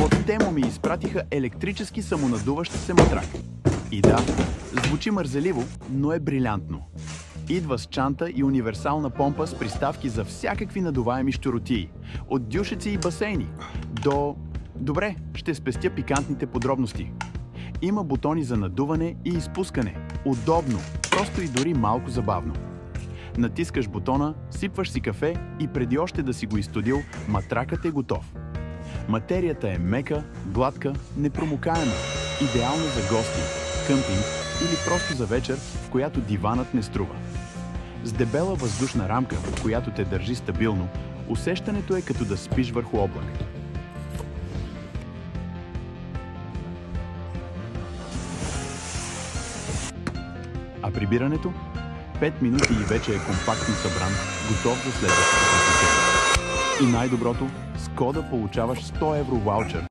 От Темо ми изпратиха електрически самонадуващ се матрак. И да, звучи мързеливо, но е брилянтно. Идва с чанта и универсална помпа с приставки за всякакви надуваеми щуротии. От дюшеци и басейни до... Добре, ще спестя пикантните подробности. Има бутони за надуване и изпускане. Удобно, просто и дори малко забавно. Натискаш бутона, сипваш си кафе и преди още да си го изстудил, матракът е готов. Материята е мека, гладка, непромокаема, идеална за гости, къмпинг или просто за вечер, в която диванът не струва. С дебела въздушна рамка, която те държи стабилно, усещането е като да спиш върху облак. А прибирането? 5 минути и вече е компактно събран, готов за следващото посещение. И най-доброто, с кода получаваш 100 евро ваучер